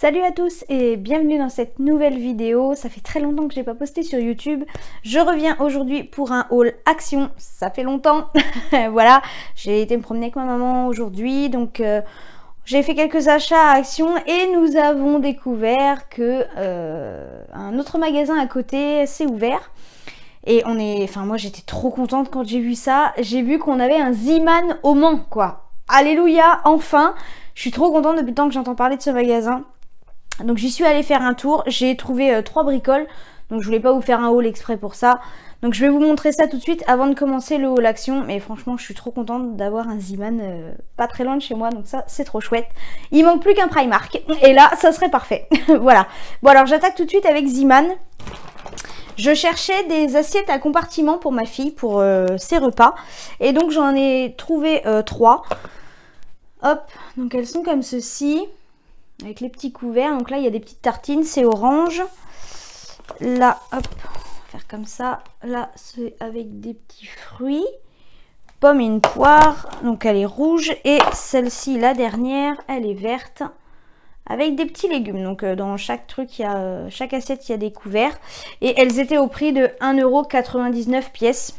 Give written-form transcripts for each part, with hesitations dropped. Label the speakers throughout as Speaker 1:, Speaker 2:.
Speaker 1: Salut à tous et bienvenue dans cette nouvelle vidéo. Ça fait très longtemps que j'ai pas posté sur YouTube. Je reviens aujourd'hui pour un haul action. Ça fait longtemps. Voilà, j'ai été me promener avec ma maman aujourd'hui. Donc j'ai fait quelques achats à Action et nous avons découvert que un autre magasin à côté s'est ouvert. Et moi j'étais trop contente quand j'ai vu ça. J'ai vu qu'on avait un Z-Man au Mans, quoi. Alléluia, enfin. Je suis trop contente depuis le temps que j'entends parler de ce magasin. Donc j'y suis allée faire un tour, j'ai trouvé 3 bricoles, donc je voulais pas vous faire un haul exprès pour ça. Donc je vais vous montrer ça tout de suite avant de commencer le haul action. Mais franchement je suis trop contente d'avoir un Z-Man pas très loin de chez moi, donc ça c'est trop chouette. Il manque plus qu'un Primark, et là ça serait parfait. Voilà. Bon alors j'attaque tout de suite avec Z-Man. Je cherchais des assiettes à compartiment pour ma fille, pour ses repas. Et donc j'en ai trouvé 3. Hop, donc elles sont comme ceci. Avec les petits couverts, donc là il y a des petites tartines, c'est orange. Là, hop, on va faire comme ça. Là, c'est avec des petits fruits. Pomme et une poire, donc elle est rouge. Et celle-ci, la dernière, elle est verte. Avec des petits légumes, donc dans chaque truc, chaque assiette, il y a des couverts. Et elles étaient au prix de 1,99 € pièce.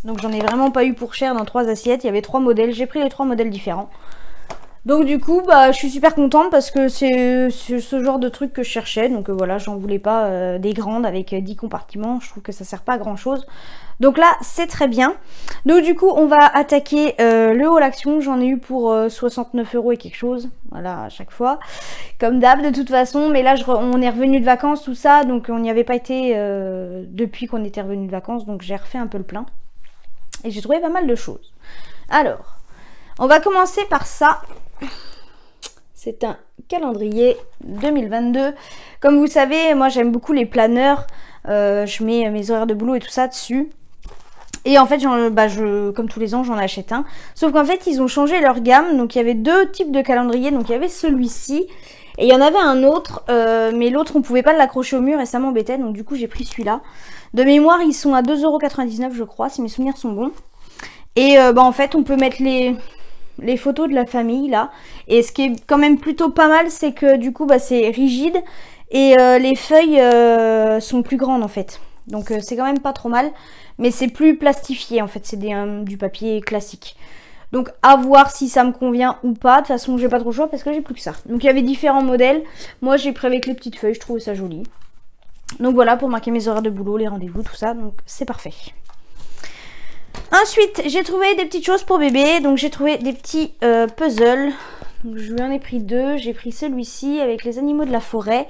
Speaker 1: Donc j'en ai vraiment pas eu pour cher dans 3 assiettes. Il y avait 3 modèles, j'ai pris les 3 modèles différents. Donc du coup, je suis super contente parce que c'est ce genre de truc que je cherchais. Donc voilà, j'en voulais pas des grandes avec 10 compartiments. Je trouve que ça sert pas à grand chose. Donc là, c'est très bien. Donc du coup, on va attaquer le haul action. J'en ai eu pour 69 € et quelque chose. Voilà, à chaque fois. Comme d'hab, de toute façon. Mais là, on est revenu de vacances, tout ça. Donc on n'y avait pas été depuis qu'on était revenu de vacances. Donc j'ai refait un peu le plein. Et j'ai trouvé pas mal de choses. Alors, on va commencer par ça. C'est un calendrier 2022. Comme vous savez, moi j'aime beaucoup les planeurs. Je mets mes horaires de boulot et tout ça dessus. Et en fait, comme tous les ans, j'en achète un. Sauf qu'en fait, ils ont changé leur gamme. Donc il y avait 2 types de calendriers. Donc il y avait celui-ci. Et il y en avait un autre. Mais l'autre, on pouvait pas l'accrocher au mur et ça m'embêtait. Donc du coup, j'ai pris celui-là. De mémoire, ils sont à 2,99 € je crois, si mes souvenirs sont bons. Et en fait, on peut mettre les photos de la famille là. Et ce qui est quand même plutôt pas mal, c'est que du coup c'est rigide et les feuilles sont plus grandes en fait. Donc c'est quand même pas trop mal, mais c'est plus plastifié en fait, c'est du papier classique. Donc à voir si ça me convient ou pas. De toute façon j'ai pas trop le choix parce que j'ai plus que ça. Donc il y avait différents modèles. Moi j'ai pris avec les petites feuilles, je trouvais ça joli. Donc voilà, pour marquer mes horaires de boulot, les rendez-vous, tout ça, donc c'est parfait. Ensuite, j'ai trouvé des petites choses pour bébé. Donc j'ai trouvé des petits puzzles. Donc, je lui en ai pris 2. J'ai pris celui-ci avec les animaux de la forêt.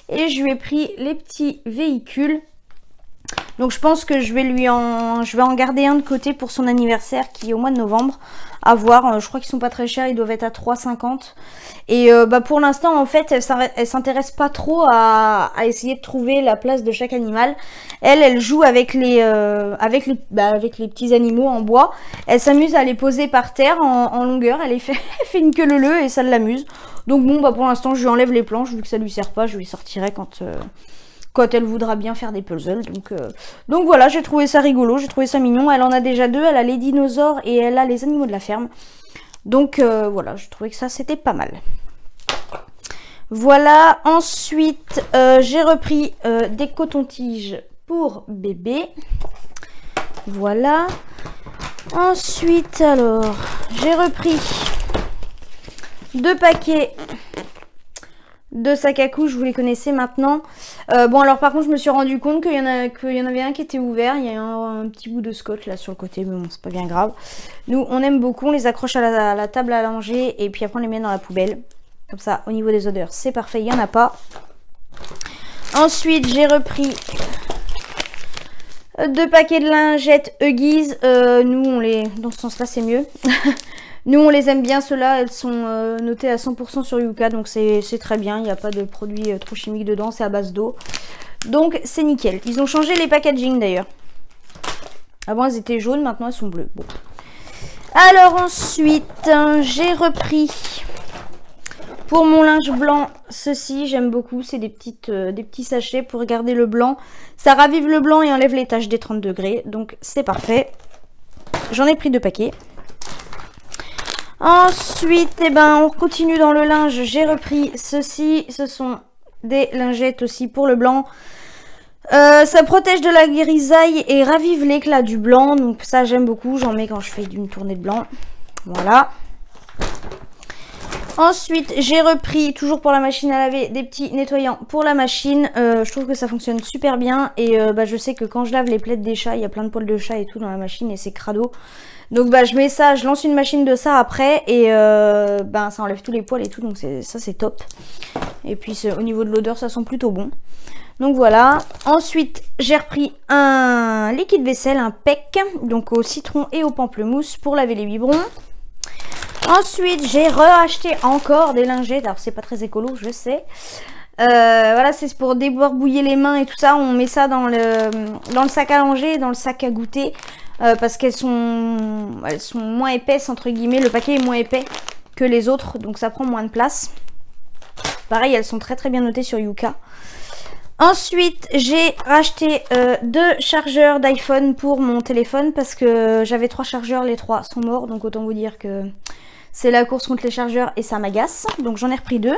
Speaker 1: Et je lui ai pris les petits véhicules. Donc je pense que je vais en garder un de côté pour son anniversaire qui est au mois de novembre. À voir, je crois qu'ils sont pas très chers, ils doivent être à 3,50 €. Et pour l'instant en fait elle s'intéresse pas trop à essayer de trouver la place de chaque animal. Elle joue avec les petits animaux en bois. Elle s'amuse à les poser par terre en longueur, elle fait une queue leu et ça l'amuse. Donc bon pour l'instant je lui enlève les planches vu que ça lui sert pas, je lui sortirai quand elle voudra bien faire des puzzles. Donc voilà, j'ai trouvé ça rigolo, j'ai trouvé ça mignon. Elle en a déjà 2, elle a les dinosaures et elle a les animaux de la ferme. Donc voilà, je trouvais que ça c'était pas mal. Voilà, ensuite j'ai repris des cotons-tiges pour bébé. Voilà. Ensuite alors, j'ai repris 2 paquets de sacs à couches, vous les connaissez maintenant. Alors par contre je me suis rendu compte qu'il y en avait un qui était ouvert. Il y a un petit bout de scotch là sur le côté, mais bon c'est pas bien grave. Nous on aime beaucoup, on les accroche à la table à langer et puis après on les met dans la poubelle. Comme ça au niveau des odeurs c'est parfait, il n'y en a pas. Ensuite j'ai repris 2 paquets de lingettes Huggies. Nous dans ce sens là c'est mieux. Nous on les aime bien, ceux-là, elles sont notées à 100% sur Yuka, donc c'est très bien, il n'y a pas de produits trop chimiques dedans, c'est à base d'eau. Donc c'est nickel. Ils ont changé les packaging d'ailleurs. Avant elles étaient jaunes, maintenant elles sont bleues. Bon. Alors ensuite, j'ai repris pour mon linge blanc, ceci j'aime beaucoup, c'est des petits sachets pour garder le blanc. Ça ravive le blanc et enlève les taches des 30 degrés, donc c'est parfait. J'en ai pris 2 paquets. Ensuite, eh ben, on continue dans le linge. J'ai repris ceci. Ce sont des lingettes aussi pour le blanc. Ça protège de la grisaille et ravive l'éclat du blanc. Donc ça, j'aime beaucoup. J'en mets quand je fais une tournée de blanc. Voilà. Ensuite, j'ai repris, toujours pour la machine à laver, des petits nettoyants pour la machine. Je trouve que ça fonctionne super bien. Et je sais que quand je lave les plaids des chats, il y a plein de poils de chat et tout dans la machine et c'est crado. Donc je mets ça, je lance une machine de ça après et ça enlève tous les poils et tout, donc ça c'est top. Et puis au niveau de l'odeur, ça sent plutôt bon. Donc voilà. Ensuite, j'ai repris un liquide vaisselle, un PEC, donc au citron et au pamplemousse pour laver les biberons. Ensuite, j'ai racheté encore des lingettes. Alors c'est pas très écolo, je sais. Voilà, c'est pour débarbouiller les mains et tout ça. On met ça dans le sac à langer, dans le sac à goûter. Parce qu'elles sont moins épaisses entre guillemets, le paquet est moins épais que les autres, donc ça prend moins de place. Pareil, elles sont très très bien notées sur Yuka. Ensuite, j'ai racheté 2 chargeurs d'iPhone pour mon téléphone parce que j'avais 3 chargeurs, les 3 sont morts, donc autant vous dire que c'est la course contre les chargeurs et ça m'agace. Donc j'en ai repris 2.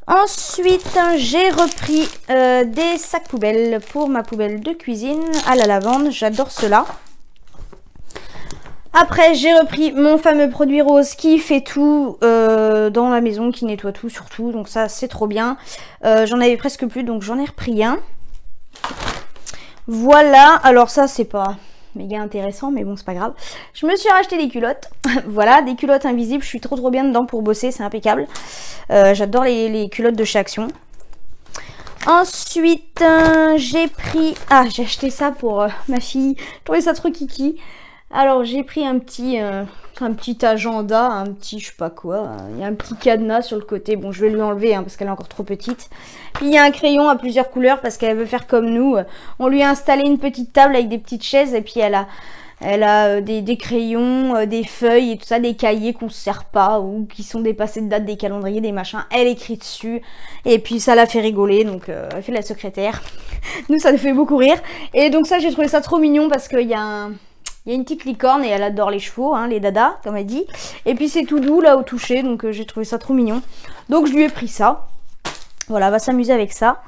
Speaker 1: Ensuite, j'ai repris des sacs poubelles pour ma poubelle de cuisine à la lavande. J'adore cela. Après, j'ai repris mon fameux produit rose qui fait tout dans la maison, qui nettoie tout surtout. Donc ça, c'est trop bien. J'en avais presque plus, donc j'en ai repris un. Voilà. Alors ça, c'est pas méga intéressant, mais bon, c'est pas grave. Je me suis racheté des culottes. Voilà, des culottes invisibles. Je suis trop bien dedans pour bosser, c'est impeccable. J'adore les culottes de chez Action. Ensuite, j'ai pris... Ah, j'ai acheté ça pour ma fille. Je trouvais ça trop kiki. Alors, j'ai pris un petit agenda, un petit je sais pas quoi. Il y a un petit cadenas sur le côté. Bon, je vais lui enlever parce qu'elle est encore trop petite. Puis, il y a un crayon à plusieurs couleurs parce qu'elle veut faire comme nous. On lui a installé une petite table avec des petites chaises et puis elle a des crayons, des feuilles et tout ça, des cahiers qu'on ne se sert pas ou qui sont dépassés de date, des calendriers, des machins. Elle écrit dessus et puis ça la fait rigoler, donc elle fait la secrétaire. Nous, ça nous fait beaucoup rire. Et donc ça, j'ai trouvé ça trop mignon parce qu'il y a une petite licorne et elle adore les chevaux, les dadas, comme elle dit. Et puis c'est tout doux là au toucher, donc j'ai trouvé ça trop mignon. Donc je lui ai pris ça. Voilà, elle va s'amuser avec ça.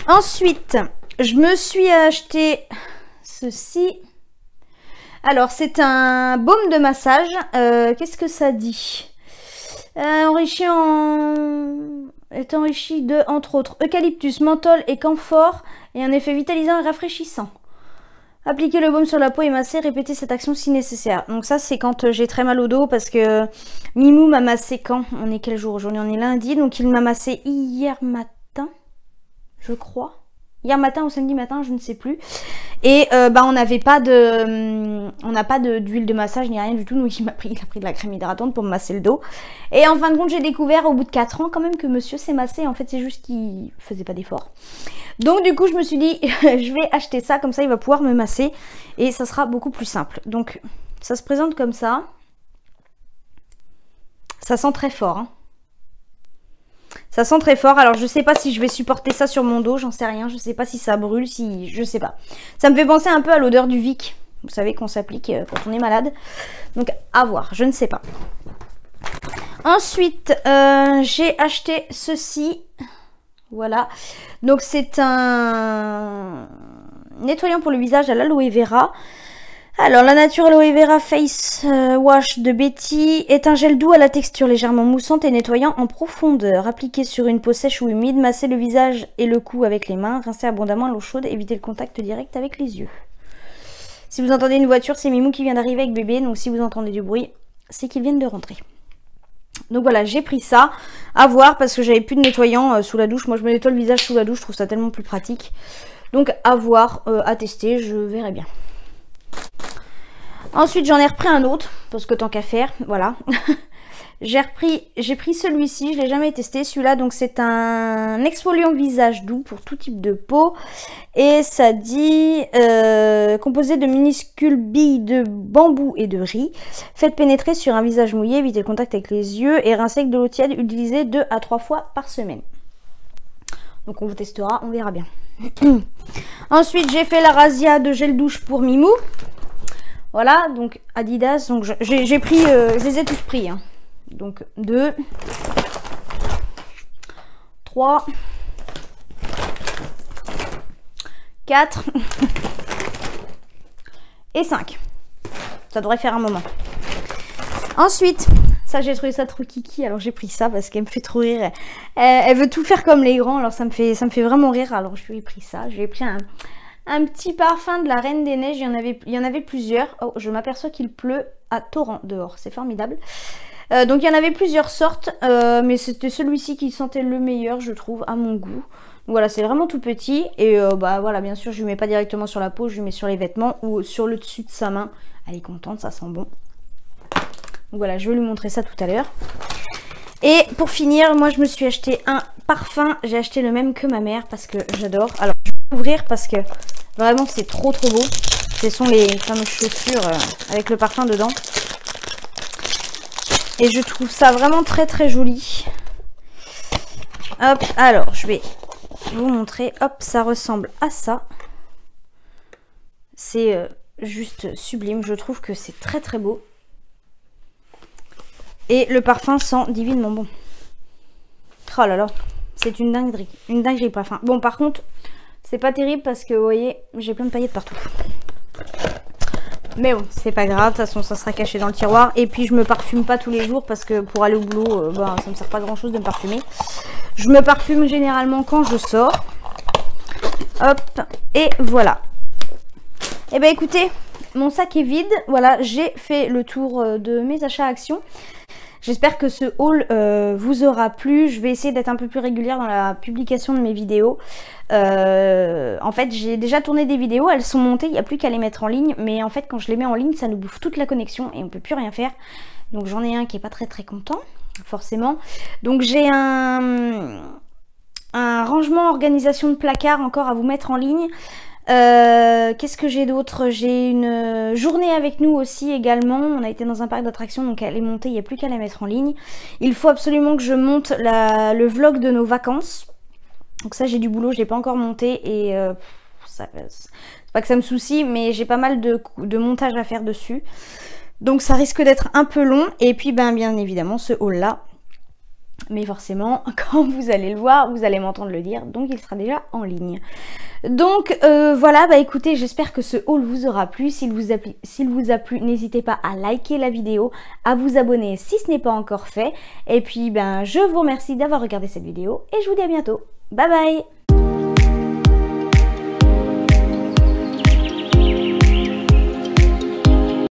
Speaker 1: Ensuite, je me suis acheté ceci. Alors, c'est un baume de massage. Qu'est-ce que ça dit? Est enrichi de, entre autres, eucalyptus, menthol et camphore et un effet vitalisant et rafraîchissant. Appliquez le baume sur la peau et masser, répétez cette action si nécessaire. Donc ça, c'est quand j'ai très mal au dos parce que Mimou m'a massé quand? On est quel jour aujourd'hui? On est lundi, donc il m'a massé hier matin, je crois. Hier matin ou samedi matin, je ne sais plus. Et on n'a pas d'huile de massage ni rien du tout. Donc il a pris de la crème hydratante pour me masser le dos. Et en fin de compte, j'ai découvert au bout de 4 ans quand même que monsieur s'est massé. En fait, c'est juste qu'il faisait pas d'effort. Donc du coup, je me suis dit, je vais acheter ça. Comme ça, il va pouvoir me masser. Et ça sera beaucoup plus simple. Donc, ça se présente comme ça. Ça sent très fort, Ça sent très fort. Alors, je sais pas si je vais supporter ça sur mon dos. J'en sais rien. Je sais pas si ça brûle. Je sais pas. Ça me fait penser un peu à l'odeur du Vic. Vous savez qu'on s'applique quand on est malade. Donc, à voir. Je ne sais pas. Ensuite, j'ai acheté ceci. Voilà. Donc, c'est un nettoyant pour le visage à l'aloe vera. Alors, la Nature Aloe Vera Face Wash de Betty est un gel doux à la texture légèrement moussante et nettoyant en profondeur. Appliqué sur une peau sèche ou humide, massez le visage et le cou avec les mains, rincez abondamment à l'eau chaude, évitez le contact direct avec les yeux. Si vous entendez une voiture, c'est Mimou qui vient d'arriver avec bébé, donc si vous entendez du bruit, c'est qu'ils viennent de rentrer. Donc voilà, j'ai pris ça à voir parce que j'avais plus de nettoyant sous la douche. Moi, je me nettoie le visage sous la douche, je trouve ça tellement plus pratique. Donc à voir, à tester, je verrai bien. Ensuite, j'en ai repris un autre, parce que tant qu'à faire, voilà. J'ai pris celui-ci, je ne l'ai jamais testé. Celui-là, donc c'est un exfoliant visage doux pour tout type de peau. Et ça dit composé de minuscules billes de bambou et de riz. Faites pénétrer sur un visage mouillé, évitez le contact avec les yeux et rincez avec de l'eau tiède, utilisez 2 à 3 fois par semaine. Donc on vous testera, on verra bien. Ensuite, j'ai fait la razzia de gel douche pour Mimou. Voilà, donc Adidas, donc j'ai pris, je les ai tous pris. Hein. Donc 2, 3, 4 et 5. Ça devrait faire un moment. Ensuite, ça j'ai trouvé ça trop kiki, alors j'ai pris ça parce qu'elle me fait trop rire. Elle veut tout faire comme les grands, alors ça me fait vraiment rire, alors je lui ai pris ça. J'ai pris un petit parfum de la Reine des Neiges, il y en avait plusieurs. Oh, je m'aperçois qu'il pleut à torrent dehors, c'est formidable. Donc il y en avait plusieurs sortes, mais c'était celui-ci qui sentait le meilleur, je trouve, à mon goût. Donc, voilà, c'est vraiment tout petit, et bah voilà, bien sûr, je lui mets pas directement sur la peau, je lui mets sur les vêtements ou sur le dessus de sa main. Elle est contente, ça sent bon. Donc voilà, je vais lui montrer ça tout à l'heure. Et pour finir, moi je me suis acheté un parfum. J'ai acheté le même que ma mère parce que j'adore. Alors je vais l'ouvrir parce que vraiment c'est trop beau. Ce sont les fameuses chaussures avec le parfum dedans. Et je trouve ça vraiment très joli. Hop, alors je vais vous montrer. Hop, ça ressemble à ça. C'est juste sublime. Je trouve que c'est très beau. Et le parfum sent divinement bon. Oh là là, c'est une dinguerie le parfum. Bon, par contre, c'est pas terrible parce que vous voyez, j'ai plein de paillettes partout. Mais bon, c'est pas grave, de toute façon ça sera caché dans le tiroir. Et puis je me parfume pas tous les jours parce que pour aller au boulot, bah, ça me sert pas grand chose de me parfumer. Je me parfume généralement quand je sors. Hop, et voilà. Et ben écoutez, mon sac est vide. Voilà, j'ai fait le tour de mes achats Action. J'espère que ce haul vous aura plu. Je vais essayer d'être un peu plus régulière dans la publication de mes vidéos. En fait, j'ai déjà tourné des vidéos, elles sont montées, il n'y a plus qu'à les mettre en ligne. Mais en fait, quand je les mets en ligne, ça nous bouffe toute la connexion et on ne peut plus rien faire. Donc j'en ai un qui n'est pas très content, forcément. Donc j'ai un rangement organisation de placard encore à vous mettre en ligne. Qu'est-ce que j'ai d'autre? J'ai une journée avec nous aussi également. On a été dans un parc d'attractions, donc elle est montée, il n'y a plus qu'à la mettre en ligne. Il faut absolument que je monte le vlog de nos vacances. Donc ça, j'ai du boulot, je l'ai pas encore monté et c'est pas que ça me soucie, mais j'ai pas mal de montage à faire dessus. Donc ça risque d'être un peu long. Et puis bien évidemment ce haul là. Mais forcément, quand vous allez le voir, vous allez m'entendre le dire, donc il sera déjà en ligne. Donc voilà, bah écoutez, j'espère que ce haul vous aura plu. S'il vous a plu, n'hésitez pas à liker la vidéo, à vous abonner si ce n'est pas encore fait. Et puis ben je vous remercie d'avoir regardé cette vidéo et je vous dis à bientôt. Bye bye!